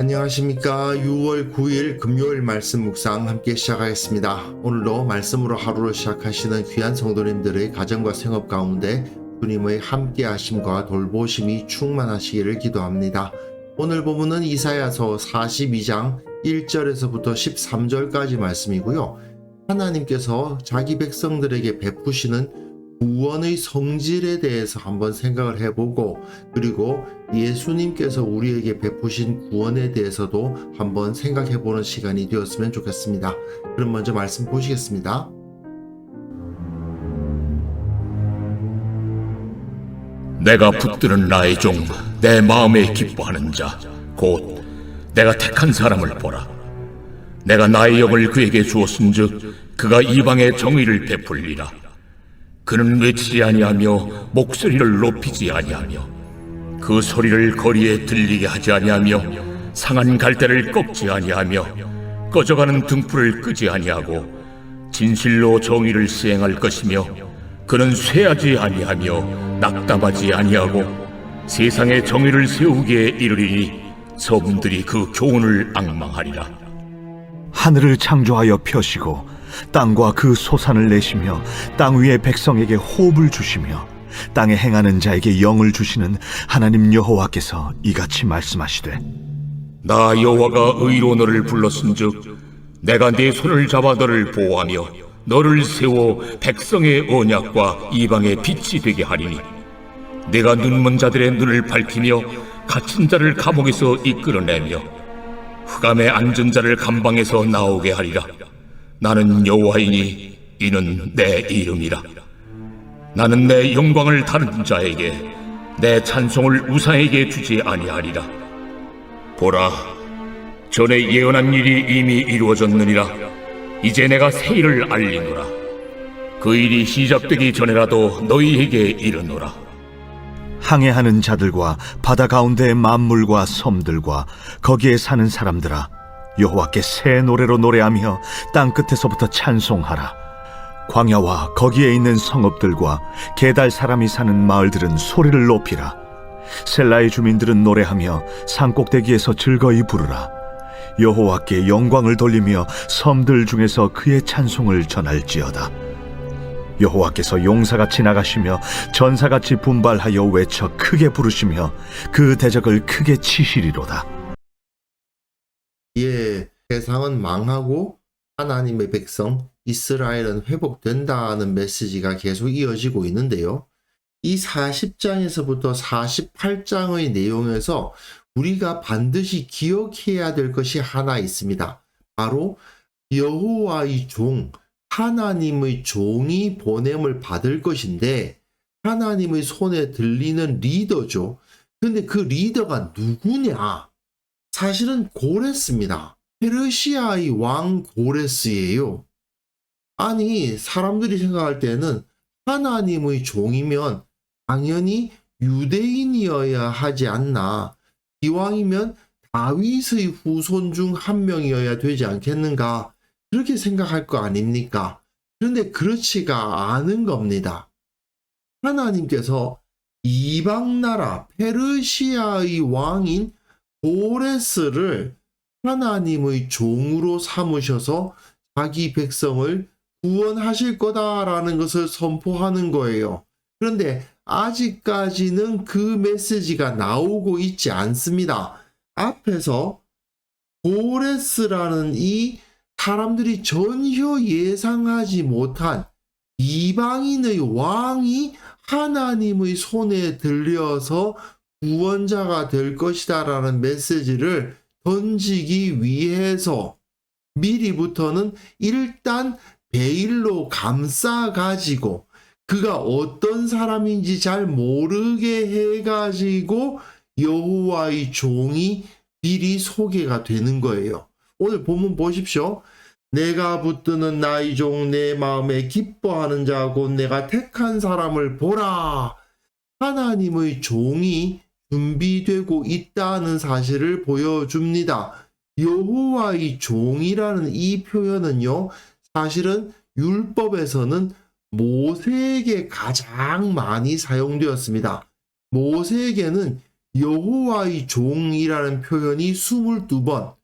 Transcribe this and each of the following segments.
안녕하십니까. 6월 9일 금요일 말씀 묵상 함께 시작하겠습니다. 오늘도 말씀으로 하루를 시작하시는 귀한 성도님들의 가정과 생업 가운데 주님의 함께 하심과 돌보심이 충만하시기를 기도합니다. 오늘 본문은 이사야서 42장 1절에서부터 13절까지 말씀이고요. 하나님께서 자기 백성들에게 베푸시는 구원의 성질에 대해서 한번 생각을 해보고, 그리고 예수님께서 우리에게 베푸신 구원에 대해서도 한번 생각해보는 시간이 되었으면 좋겠습니다. 그럼 먼저 말씀 보시겠습니다. 내가 붙드는 나의 종, 내 마음에 기뻐하는 자, 곧 내가 택한 사람을 보라. 내가 나의 영을 그에게 주었은즉 그가 이방의 정의를 베풀리라. 그는 외치지 아니하며 목소리를 높이지 아니하며 그 소리를 거리에 들리게 하지 아니하며 상한 갈대를 꺾지 아니하며 꺼져가는 등불을 끄지 아니하고 진실로 정의를 시행할 것이며 그는 쇠하지 아니하며 낙담하지 아니하고 세상에 정의를 세우기에 이르리니 섬들이 그 교훈을 앙망하리라. 하늘을 창조하여 펴시고 땅과 그 소산을 내시며 땅 위의 백성에게 호흡을 주시며 땅에 행하는 자에게 영을 주시는 하나님 여호와께서 이같이 말씀하시되, 나 여호와가 의로 너를 불렀은즉 내가 네 손을 잡아 너를 보호하며 너를 세워 백성의 언약과 이방의 빛이 되게 하리니 내가 눈먼 자들의 눈을 밝히며 갇힌 자를 감옥에서 이끌어내며 흑암에 앉은 자를 감방에서 나오게 하리라. 나는 여호와이니 이는 내 이름이라. 나는 내 영광을 다른 자에게 내 찬송을 우상에게 주지 아니하리라. 보라, 전에 예언한 일이 이미 이루어졌느니라. 이제 내가 새 일을 알리노라. 그 일이 시작되기 전에라도 너희에게 이르노라. 항해하는 자들과 바다 가운데의 만물과 섬들과 거기에 사는 사람들아, 여호와께 새 노래로 노래하며 땅 끝에서부터 찬송하라. 광야와 거기에 있는 성읍들과 게달 사람이 사는 마을들은 소리를 높이라. 셀라의 주민들은 노래하며 산꼭대기에서 즐거이 부르라. 여호와께 영광을 돌리며 섬들 중에서 그의 찬송을 전할지어다. 여호와께서 용사같이 나가시며 전사같이 분발하여 외쳐 크게 부르시며 그 대적을 크게 치시리로다. 예, 세상은 망하고 하나님의 백성 이스라엘은 회복된다는 메시지가 계속 이어지고 있는데요. 이 40장에서부터 48장의 내용에서 우리가 반드시 기억해야 될 것이 하나 있습니다. 바로 여호와의 종, 하나님의 종이 보냄을 받을 것인데 하나님의 손에 들리는 리더죠. 근데 그 리더가 누구냐? 사실은 고레스입니다. 페르시아의 왕 고레스예요. 아니, 사람들이 생각할 때는 하나님의 종이면 당연히 유대인이어야 하지 않나. 기왕이면 다윗의 후손 중 한 명이어야 되지 않겠는가. 그렇게 생각할 거 아닙니까? 그런데 그렇지가 않은 겁니다. 하나님께서 이방 나라 페르시아의 왕인 고레스를 하나님의 종으로 삼으셔서 자기 백성을 구원하실 거다라는 것을 선포하는 거예요. 그런데 아직까지는 그 메시지가 나오고 있지 않습니다. 앞에서 고레스라는 이 사람들이 전혀 예상하지 못한 이방인의 왕이 하나님의 손에 들려서 구원자가 될 것이다라는 메시지를 던지기 위해서 미리부터는 일단 베일로 감싸가지고 그가 어떤 사람인지 잘 모르게 해가지고 여호와의 종이 미리 소개가 되는 거예요. 오늘 본문 보십시오. 내가 붙드는 나의 종 내 마음에 기뻐하는 자 곧 내가 택한 사람을 보라. 하나님의 종이 준비되고 있다는 사실을 보여줍니다. 여호와의 종이라는 이 표현은요, 사실은 율법에서는 모세에게 가장 많이 사용되었습니다. 모세에게는 여호와의 종이라는 표현이 22번,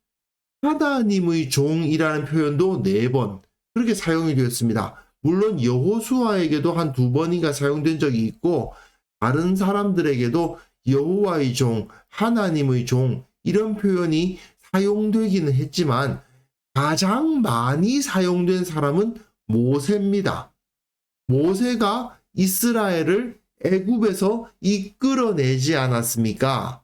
하나님의 종이라는 표현도 4번 그렇게 사용이 되었습니다. 물론 여호수아에게도 한 2번인가 사용된 적이 있고 다른 사람들에게도 여호와의 종, 하나님의 종 이런 표현이 사용되기는 했지만 가장 많이 사용된 사람은 모세입니다. 모세가 이스라엘을 애굽에서 이끌어내지 않았습니까?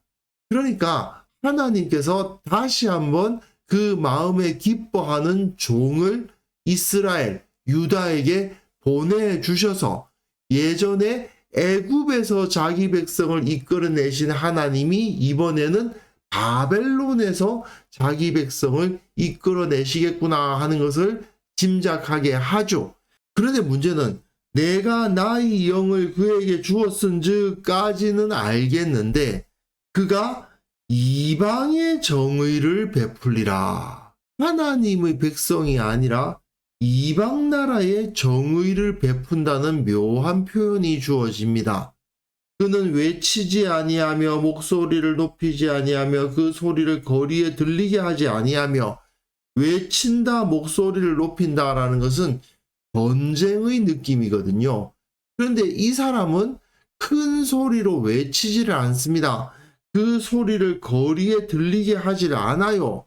그러니까 하나님께서 다시 한번 그 마음에 기뻐하는 종을 이스라엘, 유다에게 보내주셔서 예전에 애굽에서 자기 백성을 이끌어내신 하나님이 이번에는 바벨론에서 자기 백성을 이끌어내시겠구나 하는 것을 짐작하게 하죠. 그런데 문제는 내가 나의 영을 그에게 주었은즉까지는 알겠는데 그가 이방의 정의를 베풀리라. 하나님의 백성이 아니라 이방 나라의 정의를 베푼다는 묘한 표현이 주어집니다. 그는 외치지 아니하며 목소리를 높이지 아니하며 그 소리를 거리에 들리게 하지 아니하며 외친다 목소리를 높인다라는 것은 전쟁의 느낌이거든요. 그런데 이 사람은 큰 소리로 외치지를 않습니다. 그 소리를 거리에 들리게 하지를 않아요.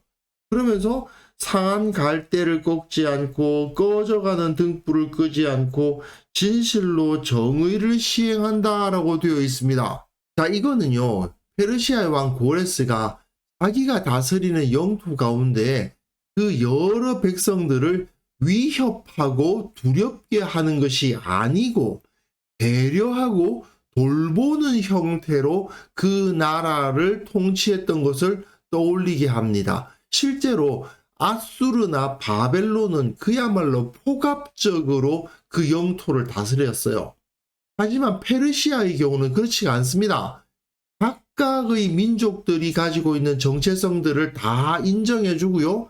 그러면서 상한 갈대를 꺾지 않고 꺼져가는 등불을 끄지 않고 진실로 정의를 시행한다라고 되어 있습니다. 자, 이거는요. 페르시아의 왕 고레스가 자기가 다스리는 영토 가운데 그 여러 백성들을 위협하고 두렵게 하는 것이 아니고 배려하고 돌보는 형태로 그 나라를 통치했던 것을 떠올리게 합니다. 실제로 아수르나 바벨론은 그야말로 포갑적으로 그 영토를 다스렸어요. 하지만 페르시아의 경우는 그렇지가 않습니다. 각각의 민족들이 가지고 있는 정체성들을 다 인정해 주고요.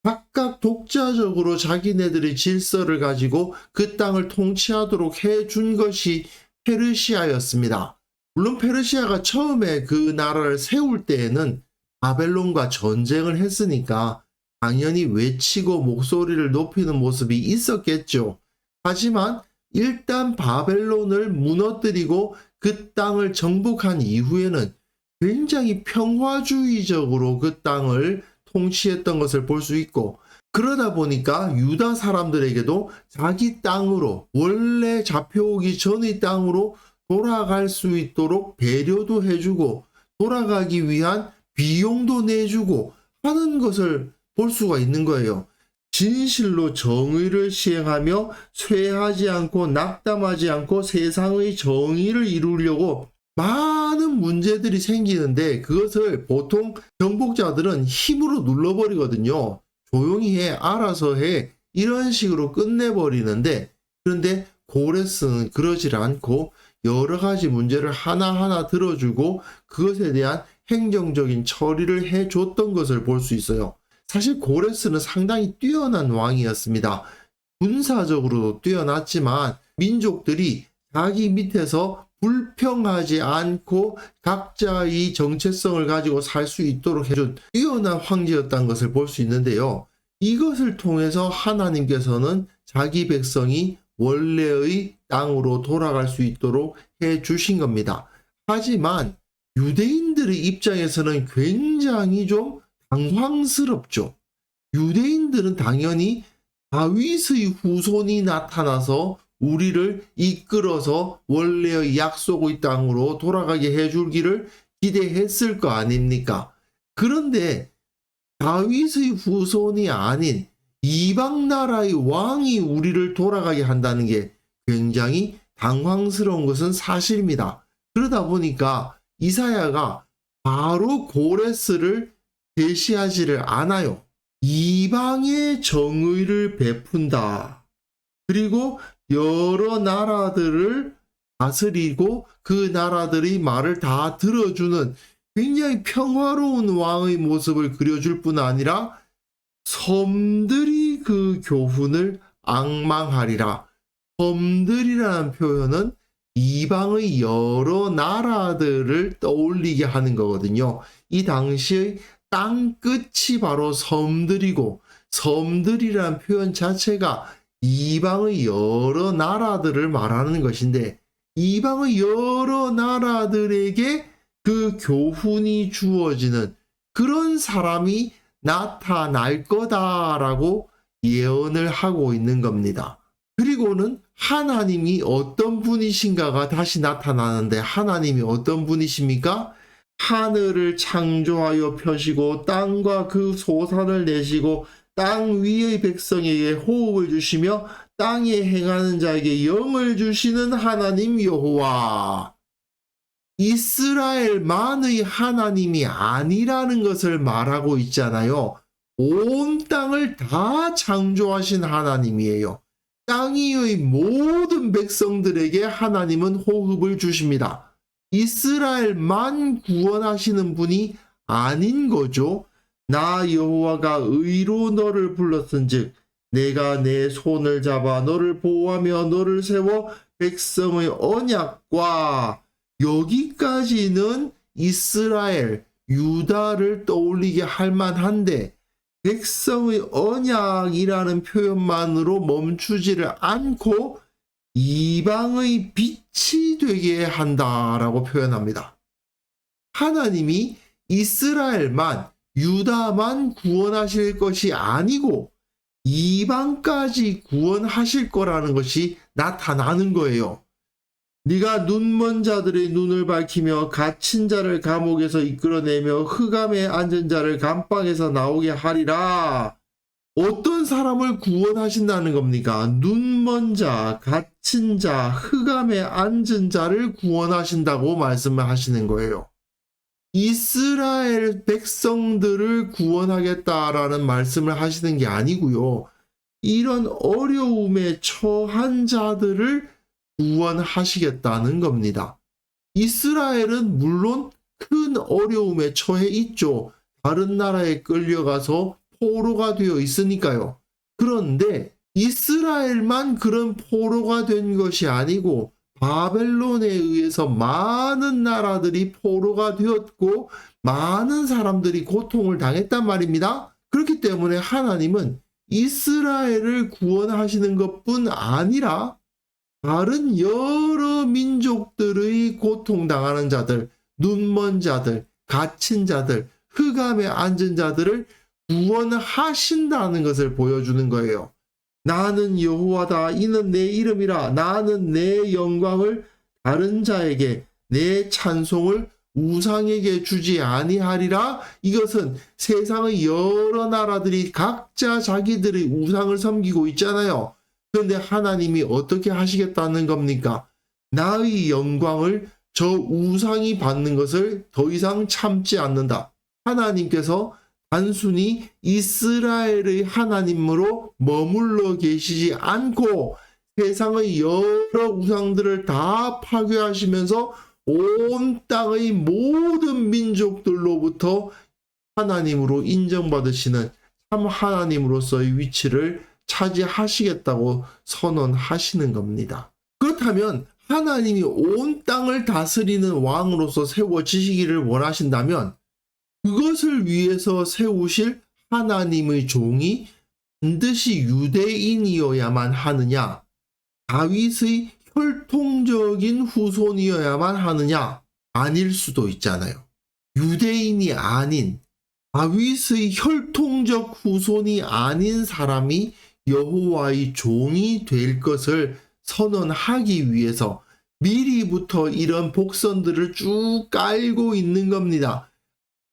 각각 독자적으로 자기네들의 질서를 가지고 그 땅을 통치하도록 해준 것이 페르시아였습니다. 물론 페르시아가 처음에 그 나라를 세울 때에는 바벨론과 전쟁을 했으니까 당연히 외치고 목소리를 높이는 모습이 있었겠죠. 하지만 일단 바벨론을 무너뜨리고 그 땅을 정복한 이후에는 굉장히 평화주의적으로 그 땅을 통치했던 것을 볼 수 있고, 그러다 보니까 유다 사람들에게도 자기 땅으로, 원래 잡혀오기 전의 땅으로 돌아갈 수 있도록 배려도 해주고 돌아가기 위한 비용도 내주고 하는 것을 볼 수가 있는 거예요. 진실로 정의를 시행하며 쇠하지 않고 낙담하지 않고 세상의 정의를 이루려고 많은 문제들이 생기는데 그것을 보통 정복자들은 힘으로 눌러버리거든요. 조용히 해, 알아서 해, 이런 식으로 끝내버리는데, 그런데 고레스는 그러질 않고 여러 가지 문제를 하나하나 들어주고 그것에 대한 행정적인 처리를 해줬던 것을 볼 수 있어요. 사실 고레스는 상당히 뛰어난 왕이었습니다. 군사적으로도 뛰어났지만 민족들이 자기 밑에서 불평하지 않고 각자의 정체성을 가지고 살 수 있도록 해준 뛰어난 황제였다는 것을 볼 수 있는데요. 이것을 통해서 하나님께서는 자기 백성이 원래의 땅으로 돌아갈 수 있도록 해주신 겁니다. 하지만 유대인들의 입장에서는 굉장히 좀 당황스럽죠. 유대인들은 당연히 다윗의 후손이 나타나서 우리를 이끌어서 원래의 약속의 땅으로 돌아가게 해줄기를 기대했을 거 아닙니까? 그런데 다윗의 후손이 아닌 이방 나라의 왕이 우리를 돌아가게 한다는 게 굉장히 당황스러운 것은 사실입니다. 그러다 보니까 이사야가 바로 고레스를 제시하지를 않아요. 이방의 정의를 베푼다. 그리고 여러 나라들을 다스리고 그 나라들의 말을 다 들어주는 굉장히 평화로운 왕의 모습을 그려줄 뿐 아니라 섬들이 그 교훈을 앙망하리라. 섬들이라는 표현은 이방의 여러 나라들을 떠올리게 하는 거거든요. 이 당시의 땅 끝이 바로 섬들이고, 섬들이란 표현 자체가 이방의 여러 나라들을 말하는 것인데, 이방의 여러 나라들에게 그 교훈이 주어지는 그런 사람이 나타날 거다라고 예언을 하고 있는 겁니다. 그리고는 하나님이 어떤 분이신가가 다시 나타나는데, 하나님이 어떤 분이십니까? 하늘을 창조하여 펴시고 땅과 그 소산을 내시고 땅 위의 백성에게 호흡을 주시며 땅에 행하는 자에게 영을 주시는 하나님 여호와. 이스라엘만의 하나님이 아니라는 것을 말하고 있잖아요. 온 땅을 다 창조하신 하나님이에요. 땅 위의 모든 백성들에게 하나님은 호흡을 주십니다. 이스라엘만 구원하시는 분이 아닌 거죠. 나 여호와가 의로 너를 불렀은즉 내가 내 손을 잡아 너를 보호하며 너를 세워 백성의 언약과, 여기까지는 이스라엘, 유다를 떠올리게 할 만한데, 백성의 언약이라는 표현만으로 멈추지를 않고 이방의 빛이 되게 한다라고 표현합니다. 하나님이 이스라엘만, 유다만 구원하실 것이 아니고 이방까지 구원하실 거라는 것이 나타나는 거예요. 네가 눈먼 자들의 눈을 밝히며 갇힌 자를 감옥에서 이끌어내며 흑암에 앉은 자를 감방에서 나오게 하리라. 어떤 사람을 구원하신다는 겁니까? 눈먼 자, 갇힌 자, 흑암에 앉은 자를 구원하신다고 말씀을 하시는 거예요. 이스라엘 백성들을 구원하겠다라는 말씀을 하시는 게 아니고요. 이런 어려움에 처한 자들을 구원하시겠다는 겁니다. 이스라엘은 물론 큰 어려움에 처해 있죠. 다른 나라에 끌려가서 포로가 되어 있으니까요. 그런데 이스라엘만 그런 포로가 된 것이 아니고 바벨론에 의해서 많은 나라들이 포로가 되었고 많은 사람들이 고통을 당했단 말입니다. 그렇기 때문에 하나님은 이스라엘을 구원하시는 것뿐 아니라 다른 여러 민족들의 고통당하는 자들, 눈먼 자들, 갇힌 자들, 흑암에 앉은 자들을 구원하신다는 것을 보여주는 거예요. 나는 여호와다. 이는 내 이름이라. 나는 내 영광을 다른 자에게, 내 찬송을 우상에게 주지 아니하리라. 이것은 세상의 여러 나라들이 각자 자기들의 우상을 섬기고 있잖아요. 그런데 하나님이 어떻게 하시겠다는 겁니까? 나의 영광을 저 우상이 받는 것을 더 이상 참지 않는다. 하나님께서 단순히 이스라엘의 하나님으로 머물러 계시지 않고 세상의 여러 우상들을 다 파괴하시면서 온 땅의 모든 민족들로부터 하나님으로 인정받으시는 참 하나님으로서의 위치를 차지하시겠다고 선언하시는 겁니다. 그렇다면 하나님이 온 땅을 다스리는 왕으로서 세워지시기를 원하신다면 그것을 위해서 세우실 하나님의 종이 반드시 유대인이어야만 하느냐? 다윗의 혈통적인 후손이어야만 하느냐? 아닐 수도 있잖아요. 유대인이 아닌, 다윗의 혈통적 후손이 아닌 사람이 여호와의 종이 될 것을 선언하기 위해서 미리부터 이런 복선들을 쭉 깔고 있는 겁니다.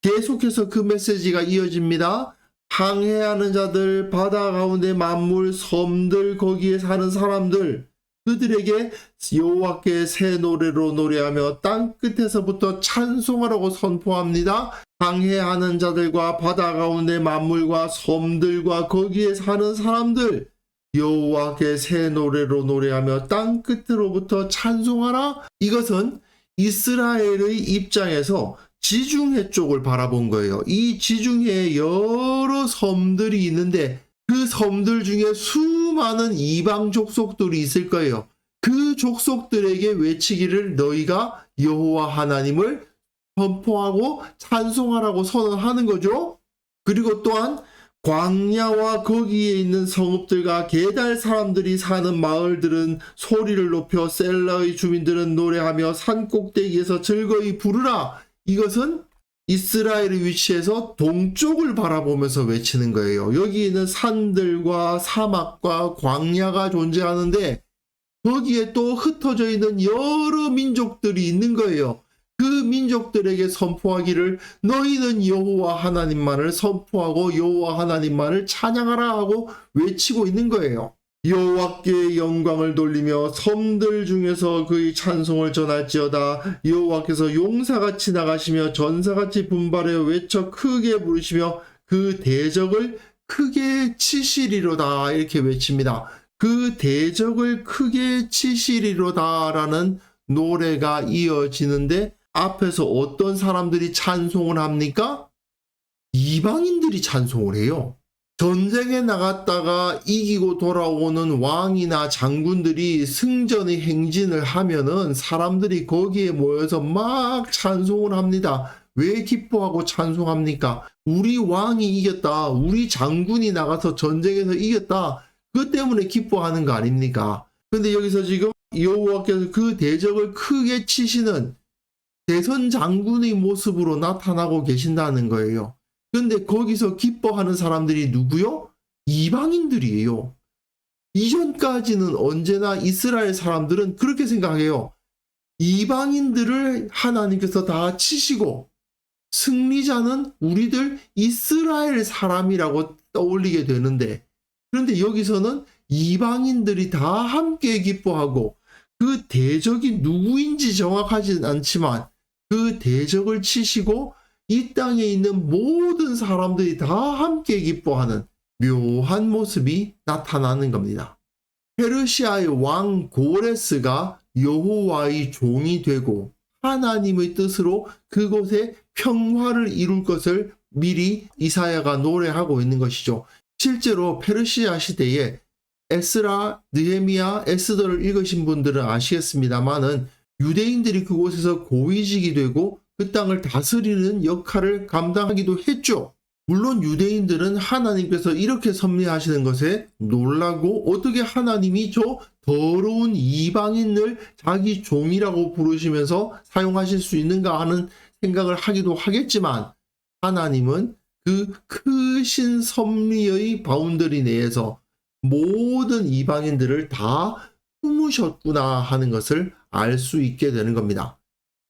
계속해서 그 메시지가 이어집니다. 항해하는 자들, 바다 가운데 만물, 섬들, 거기에 사는 사람들, 그들에게 여호와께 새 노래로 노래하며 땅 끝에서부터 찬송하라고 선포합니다. 항해하는 자들과 바다 가운데 만물과 섬들과 거기에 사는 사람들, 여호와께 새 노래로 노래하며 땅 끝으로부터 찬송하라. 이것은 이스라엘의 입장에서 지중해 쪽을 바라본 거예요. 이 지중해에 여러 섬들이 있는데 그 섬들 중에 수많은 이방 족속들이 있을 거예요. 그 족속들에게 외치기를 너희가 여호와 하나님을 선포하고 찬송하라고 선언하는 거죠. 그리고 또한 광야와 거기에 있는 성읍들과 게달 사람들이 사는 마을들은 소리를 높여 셀라의 주민들은 노래하며 산 꼭대기에서 즐거이 부르라. 이것은 이스라엘의 위치에서 동쪽을 바라보면서 외치는 거예요. 여기 있는 산들과 사막과 광야가 존재하는데 거기에 또 흩어져 있는 여러 민족들이 있는 거예요. 그 민족들에게 선포하기를 너희는 여호와 하나님만을 선포하고 여호와 하나님만을 찬양하라 하고 외치고 있는 거예요. 여호와께 영광을 돌리며 섬들 중에서 그의 찬송을 전할지어다. 여호와께서 용사같이 나가시며 전사같이 분발하여 외쳐 크게 부르시며 그 대적을 크게 치시리로다. 이렇게 외칩니다. 그 대적을 크게 치시리로다 라는 노래가 이어지는데 앞에서 어떤 사람들이 찬송을 합니까? 이방인들이 찬송을 해요. 전쟁에 나갔다가 이기고 돌아오는 왕이나 장군들이 승전의 행진을 하면은 사람들이 거기에 모여서 막 찬송을 합니다. 왜 기뻐하고 찬송합니까? 우리 왕이 이겼다. 우리 장군이 나가서 전쟁에서 이겼다. 그 때문에 기뻐하는 거 아닙니까? 근데 여기서 지금 여호와께서 그 대적을 크게 치시는 대선 장군의 모습으로 나타나고 계신다는 거예요. 근데 거기서 기뻐하는 사람들이 누구요? 이방인들이에요. 이전까지는 언제나 이스라엘 사람들은 그렇게 생각해요. 이방인들을 하나님께서 다 치시고 승리자는 우리들 이스라엘 사람이라고 떠올리게 되는데, 그런데 여기서는 이방인들이 다 함께 기뻐하고 그 대적이 누구인지 정확하진 않지만 그 대적을 치시고 이 땅에 있는 모든 사람들이 다 함께 기뻐하는 묘한 모습이 나타나는 겁니다. 페르시아의 왕 고레스가 여호와의 종이 되고 하나님의 뜻으로 그곳에 평화를 이룰 것을 미리 이사야가 노래하고 있는 것이죠. 실제로 페르시아 시대에 에스라, 느헤미야, 에스더를 읽으신 분들은 아시겠습니다만은 유대인들이 그곳에서 고위직이 되고 그 땅을 다스리는 역할을 감당하기도 했죠. 물론 유대인들은 하나님께서 이렇게 섭리하시는 것에 놀라고 어떻게 하나님이 저 더러운 이방인을 자기 종이라고 부르시면서 사용하실 수 있는가 하는 생각을 하기도 하겠지만, 하나님은 그 크신 섭리의 바운더리 내에서 모든 이방인들을 다 품으셨구나 하는 것을 알 수 있게 되는 겁니다.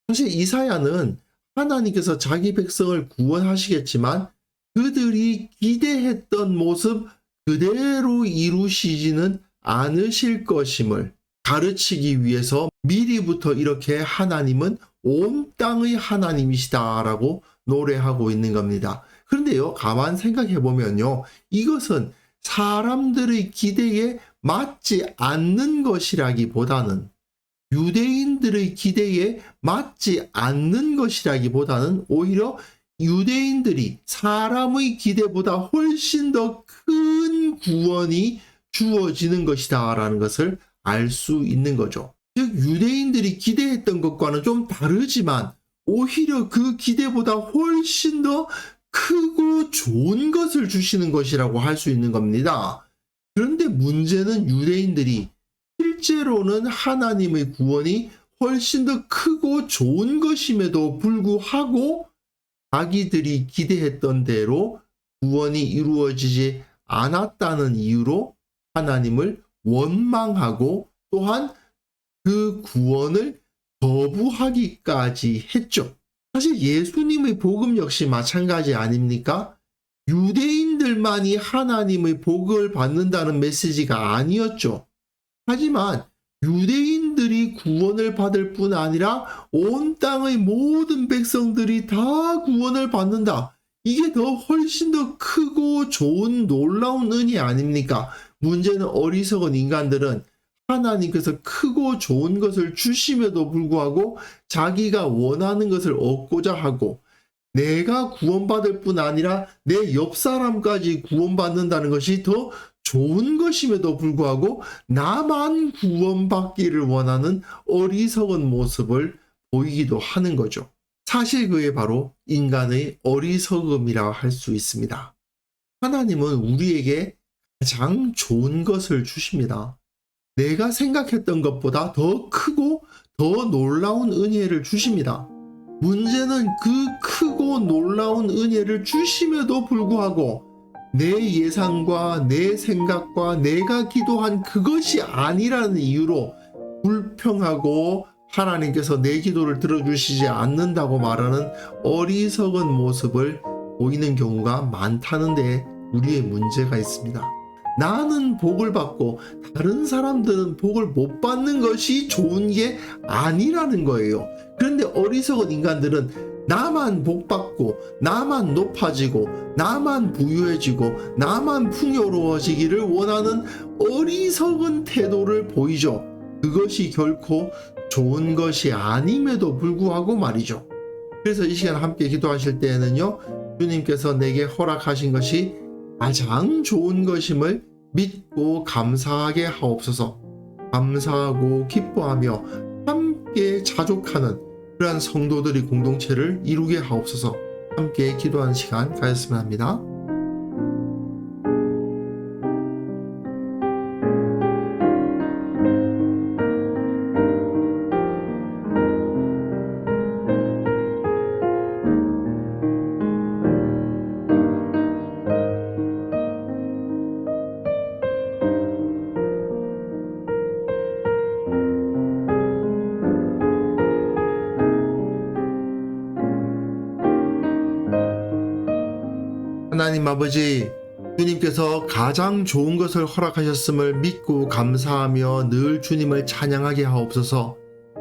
사실 이사야는 하나님께서 자기 백성을 구원하시겠지만 그들이 기대했던 모습 그대로 이루시지는 않으실 것임을 가르치기 위해서 미리부터 이렇게 하나님은 온 땅의 하나님이시다라고 노래하고 있는 겁니다. 그런데요, 가만 생각해 보면요, 이것은 사람들의 기대에 맞지 않는 것이라기보다는, 유대인들의 기대에 맞지 않는 것이라기보다는 오히려 유대인들이 사람의 기대보다 훨씬 더 큰 구원이 주어지는 것이다 라는 것을 알 수 있는 거죠. 즉 유대인들이 기대했던 것과는 좀 다르지만 오히려 그 기대보다 훨씬 더 크고 좋은 것을 주시는 것이라고 할 수 있는 겁니다. 그런데 문제는 유대인들이 실제로는 하나님의 구원이 훨씬 더 크고 좋은 것임에도 불구하고 자기들이 기대했던 대로 구원이 이루어지지 않았다는 이유로 하나님을 원망하고 또한 그 구원을 거부하기까지 했죠. 사실 예수님의 복음 역시 마찬가지 아닙니까? 유대인들만이 하나님의 복을 받는다는 메시지가 아니었죠. 하지만 유대인들이 구원을 받을 뿐 아니라 온 땅의 모든 백성들이 다 구원을 받는다. 이게 더 훨씬 더 크고 좋은 놀라운 은혜 아닙니까? 문제는 어리석은 인간들은 하나님께서 크고 좋은 것을 주심에도 불구하고 자기가 원하는 것을 얻고자 하고, 내가 구원받을 뿐 아니라 내 옆 사람까지 구원받는다는 것이 더 좋은 것임에도 불구하고 나만 구원받기를 원하는 어리석은 모습을 보이기도 하는 거죠. 사실 그게 바로 인간의 어리석음이라 할 수 있습니다. 하나님은 우리에게 가장 좋은 것을 주십니다. 내가 생각했던 것보다 더 크고 더 놀라운 은혜를 주십니다. 문제는 그 크고 놀라운 은혜를 주심에도 불구하고 내 예상과 내 생각과 내가 기도한 그것이 아니라는 이유로 불평하고 하나님께서 내 기도를 들어주시지 않는다고 말하는 어리석은 모습을 보이는 경우가 많다는 데 우리의 문제가 있습니다. 나는 복을 받고 다른 사람들은 복을 못 받는 것이 좋은 게 아니라는 거예요. 그런데 어리석은 인간들은 나만 복 받고 나만 높아지고 나만 부유해지고 나만 풍요로워지기를 원하는 어리석은 태도를 보이죠. 그것이 결코 좋은 것이 아님에도 불구하고 말이죠. 그래서 이 시간 함께 기도하실 때에는요, 주님께서 내게 허락하신 것이 가장 좋은 것임을 믿고 감사하게 하옵소서. 감사하고 기뻐하며 함께 자족하는 그러한 성도들의 공동체를 이루게 하옵소서. 함께 기도하는 시간 가졌으면 합니다. 하나님 아버지, 주님께서 가장 좋은 것을 허락하셨음을 믿고 감사하며 늘 주님을 찬양하게 하옵소서.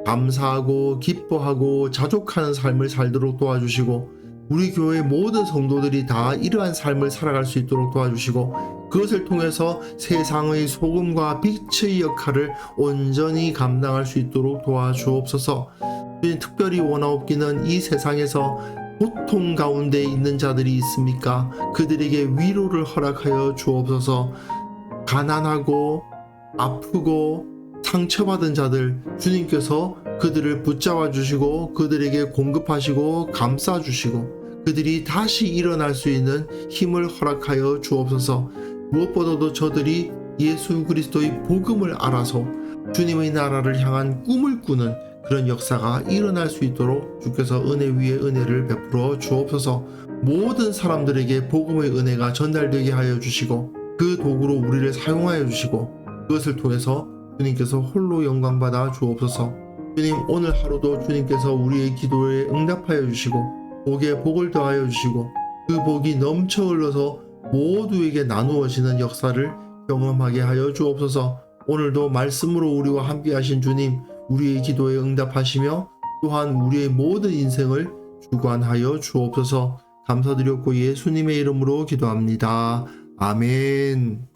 감사하고 기뻐하고 자족하는 삶을 살도록 도와주시고 우리 교회 모든 성도들이 다 이러한 삶을 살아갈 수 있도록 도와주시고 그것을 통해서 세상의 소금과 빛의 역할을 온전히 감당할 수 있도록 도와주옵소서. 주님, 특별히 원하옵기는 이 세상에서 고통 가운데 있는 자들이 있습니까? 그들에게 위로를 허락하여 주옵소서. 가난하고 아프고 상처받은 자들, 주님께서 그들을 붙잡아 주시고 그들에게 공급하시고 감싸 주시고 그들이 다시 일어날 수 있는 힘을 허락하여 주옵소서. 무엇보다도 저들이 예수 그리스도의 복음을 알아서 주님의 나라를 향한 꿈을 꾸는 그런 역사가 일어날 수 있도록 주께서 은혜 위에 은혜를 베풀어 주옵소서. 모든 사람들에게 복음의 은혜가 전달되게 하여 주시고 그 도구로 우리를 사용하여 주시고 그것을 통해서 주님께서 홀로 영광받아 주옵소서. 주님, 오늘 하루도 주님께서 우리의 기도에 응답하여 주시고 복에 복을 더하여 주시고 그 복이 넘쳐 흘러서 모두에게 나누어지는 역사를 경험하게 하여 주옵소서. 오늘도 말씀으로 우리와 함께 하신 주님, 우리의 기도에 응답하시며 또한 우리의 모든 인생을 주관하여 주옵소서. 감사드렸고 예수님의 이름으로 기도합니다. 아멘.